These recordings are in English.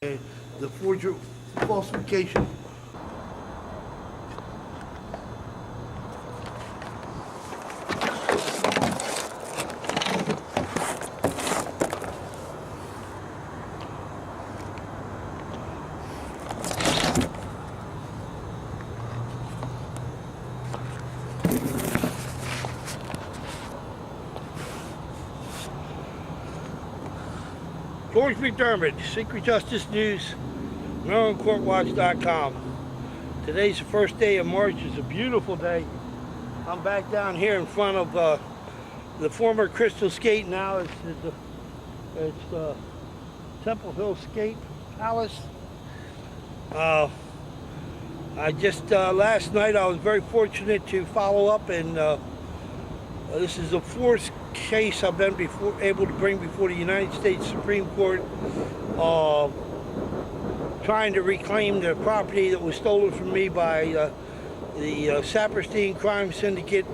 The forgery falsification. George McDermott, Secret Justice News, MarylandCourtWatch.com. Today's the first day of March. It's a beautiful day. I'm back down here in front of the former Crystal Skate. Now it's the Temple Hill Skate Palace. I just last night I was very fortunate to follow up, and this is the fourth case I've been able to bring before the United States Supreme Court, trying to reclaim the property that was stolen from me by the Saperstein Crime Syndicate,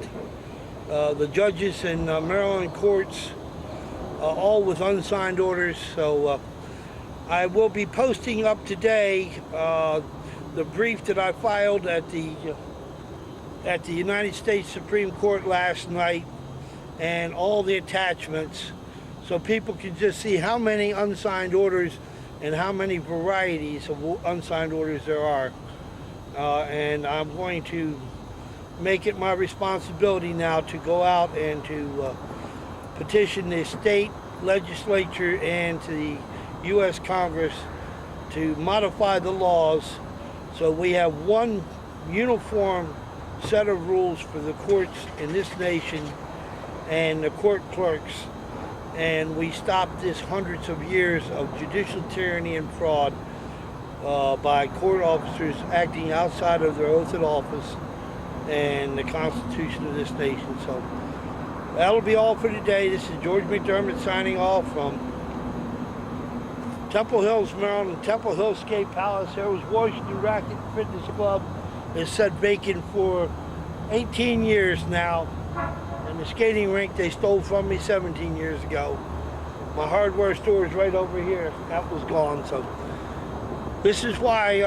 the judges in Maryland courts, all with unsigned orders. So I will be posting up today the brief that I filed at the United States Supreme Court last night, and all the attachments, so people can just see how many unsigned orders and how many varieties of unsigned orders there are. And I'm going to make it my responsibility now to go out and to petition the state legislature and to the U.S. Congress to modify the laws so we have one uniform set of rules for the courts in this nation and the court clerks, and we stop this hundreds of years of judicial tyranny and fraud by court officers acting outside of their oath of office and the Constitution of this nation. So that'll be all for today. This is George McDermott signing off from Temple Hills, Maryland, Temple Hill Skate Palace. There was Washington Racket Fitness Club. It's set vacant for 18 years now. And the skating rink they stole from me 17 years ago. My hardware store is right over here. That was gone. So this is why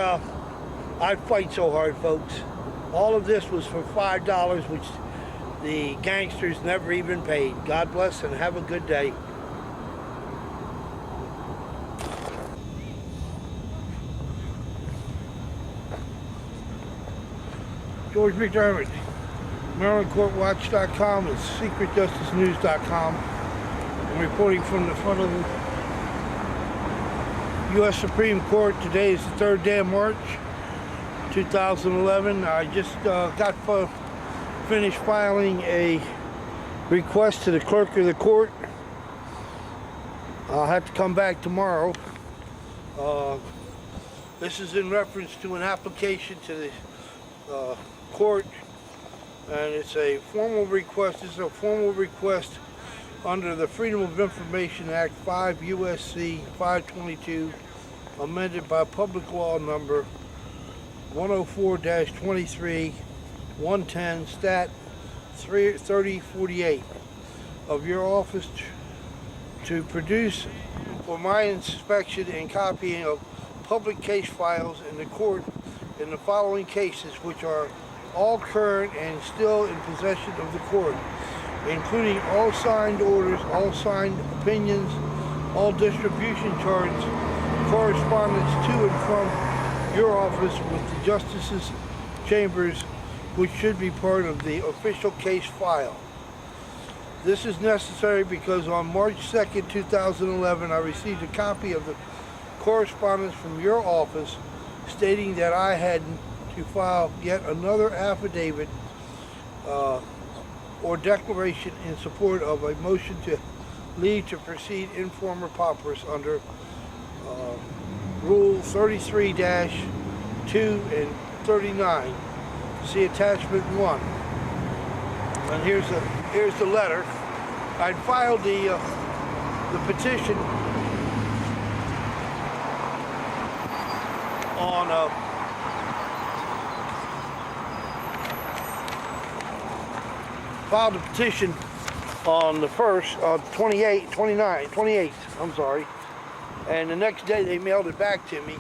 I fight so hard, folks. All of this was for $5, which the gangsters never even paid. God bless and have a good day. George McDermott, MarylandCourtWatch.com and SecretJusticeNews.com. I'm reporting from the front of the U.S. Supreme Court. Today is the third day of March, 2011. I just got finished filing a request to the clerk of the court. I'll have to come back tomorrow. This is in reference to an application to the court, and it's a formal request. It's a formal request under the Freedom of Information Act 5 U.S.C. 522, amended by Public Law Number 104-23, 110, Stat 3048, of your office to produce for my inspection and copying of public case files in the court in the following cases, which are all current and still in possession of the court, including all signed orders, all signed opinions, all distribution charts, correspondence to and from your office with the justices' chambers, which should be part of the official case file. This is necessary because on March 2nd, 2011, I received a copy of the correspondence from your office stating that I had to file yet another affidavit or declaration in support of a motion to leave to proceed in forma pauperis under Rule 33-2 and 39. See attachment 1. And here's the letter. I'd filed the petition on filed a petition on the 1st, 28th, I'm sorry. And the next day they mailed it back to me.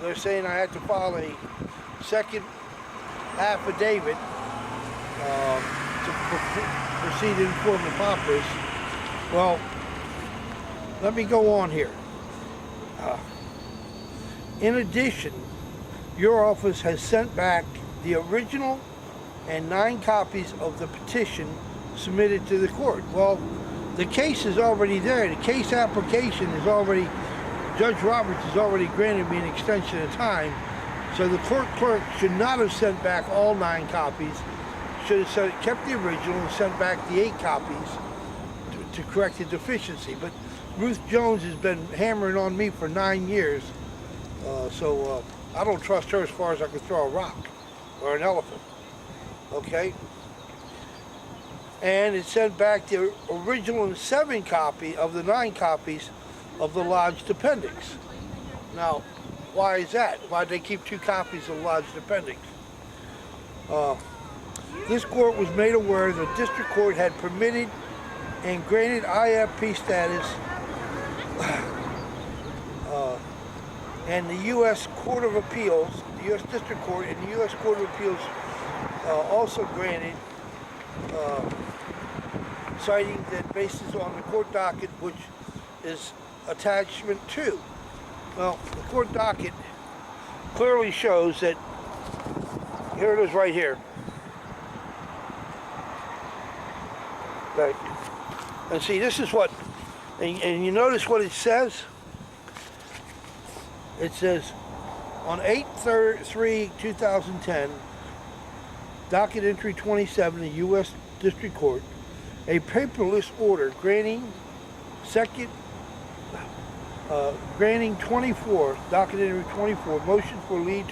They're saying I had to file a second affidavit to proceed to inform the paupers. Well, let me go on here. In addition, your office has sent back the original and 9 copies of the petition submitted to the court. Well, the case is already there. The case application is already, Judge Roberts has already granted me an extension of time, so the court clerk should not have sent back all 9 copies, should have kept the original and sent back the 8 copies to correct the deficiency. But Ruth Jones has been hammering on me for 9 years, so I don't trust her as far as I can throw a rock or an elephant, okay? And it sent back the original 7 copy of the 9 copies of the lodged appendix. Now, why is that? Why'd they keep 2 copies of the lodged appendix? This court was made aware the district court had permitted and granted IFP status and the U.S. Court of Appeals, the U.S. District Court and the U.S. Court of Appeals also granted, citing that basis on the court docket, which is attachment 2. Well, the court docket clearly shows that, here it is right here. Right. And see, this is what, and you notice what it says? It says, on 8/3/2010, docket entry 27, the U.S. District Court, a paperless order granting granting 24, docket entry 24, motion for leave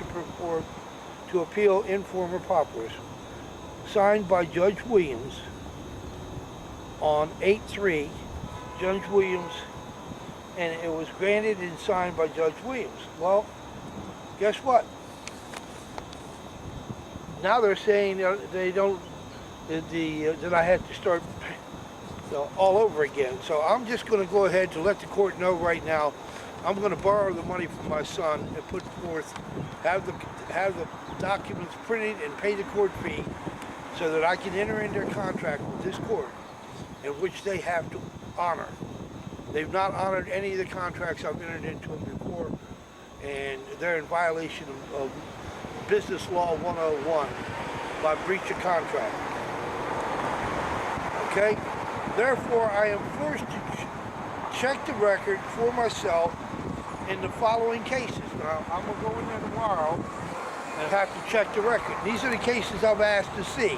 to appeal informer paupers, signed by Judge Williams on 8/3, Judge Williams, and it was granted and signed by Judge Williams. Well, guess what? Now they're saying they don't, that I have to start all over again. So I'm just going to go ahead to let the court know right now. I'm going to borrow the money from my son and put forth, have the documents printed and pay the court fee so that I can enter into a contract with this court in which they have to honor. They've not honored any of the contracts I've entered into them before, and they're in violation of Business Law 101 by breach of contract. Okay? Therefore, I am forced to check the record for myself in the following cases. Now, I'm going to go in there tomorrow and have to check the record. These are the cases I've asked to see.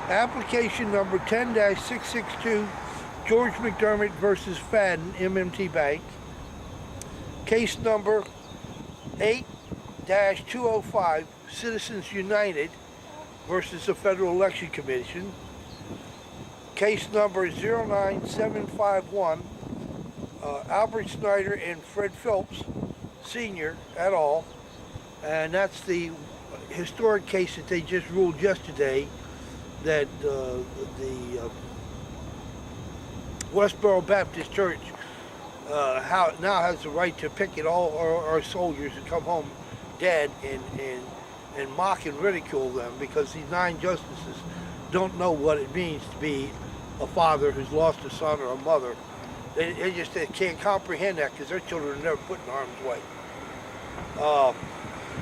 Application number 10-662, George McDermott versus Fadden, MMT Bank. Case number 8-205, Citizens United versus the Federal Election Commission. Case number 09751, Albert Snyder and Fred Phelps, Sr. et al. And that's the historic case that they just ruled yesterday, that the Westboro Baptist Church now has the right to picket all our soldiers and come home dead and mock and ridicule them because these 9 justices don't know what it means to be a father who's lost a son or a mother. They can't comprehend that because their children are never put in harm's way.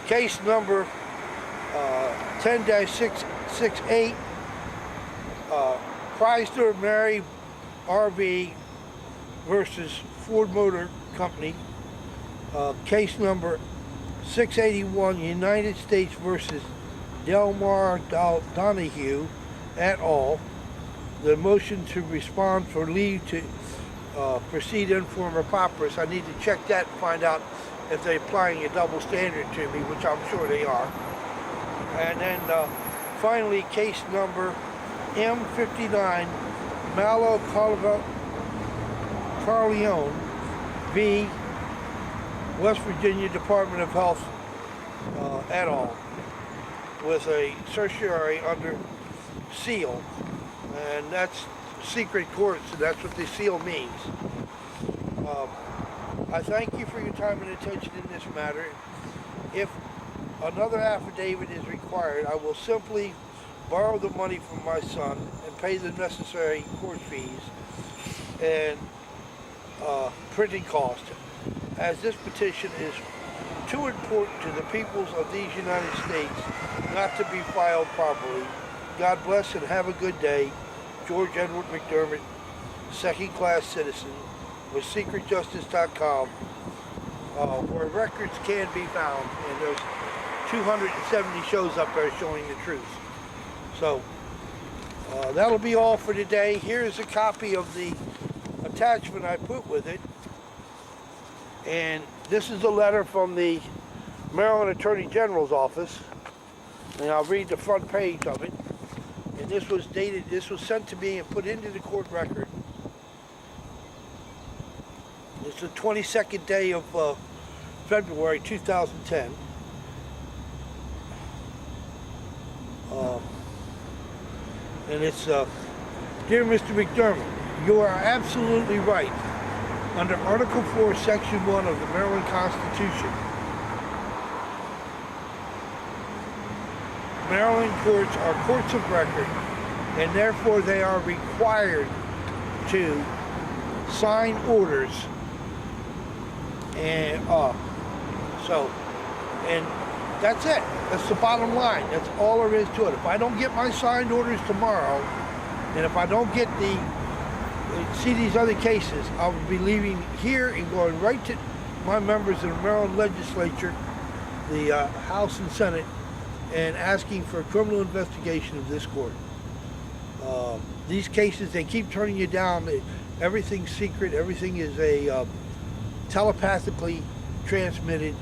Case number 10-668, Chrysler Mary RV versus Ford Motor Company. Case number 681, United States versus Delmar Donahue et al. The motion to respond for leave to proceed informer paupers. I need to check that and find out if they're applying a double standard to me, which I'm sure they are. And then finally, case number M59, Malo Carleone v. West Virginia Department of Health et al. With a certiorari under seal. And that's secret courts, and that's what the seal means. I thank you for your time and attention in this matter. If another affidavit is required, I will simply borrow the money from my son and pay the necessary court fees and printing costs, as this petition is too important to the peoples of these United States not to be filed properly. God bless and have a good day. George Edward McDermott, second-class citizen, with secretjustice.com, where records can be found, and there's 270 shows up there showing the truth. So that'll be all for today. Here's a copy of the attachment I put with it, and this is a letter from the Maryland Attorney General's office, and I'll read the front page of it. And this was sent to me and put into the court record. It's the 22nd day of February 2010. And it's, Dear Mr. McDermott, you are absolutely right. Under Article 4, Section 1 of the Maryland Constitution, Maryland courts are courts of record, and therefore they are required to sign orders. And and that's it. That's the bottom line. That's all there is to it. If I don't get my signed orders tomorrow, and if I don't get see these other cases, I will be leaving here and going right to my members of the Maryland legislature, the House and Senate, and asking for a criminal investigation of this court. These cases, they keep turning you down. Everything's secret. Everything is telepathically transmitted.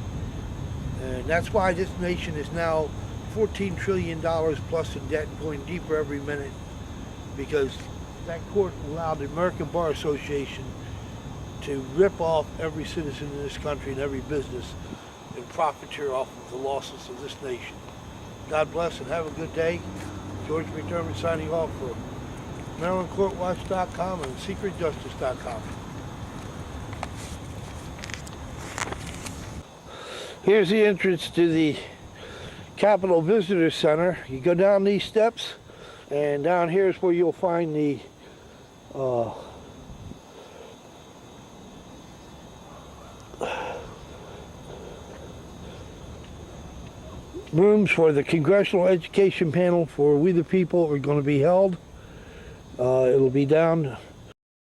And that's why this nation is now $14 trillion plus in debt and going deeper every minute, because that court allowed the American Bar Association to rip off every citizen in this country and every business and profiteer off of the losses of this nation. God bless and have a good day. George McDermott signing off for MarylandCourtWatch.com and SecretJustice.com. Here's the entrance to the Capitol Visitor Center. You go down these steps, and down here is where you'll find the rooms where the Congressional Education Panel for We the People are going to be held. It'll be down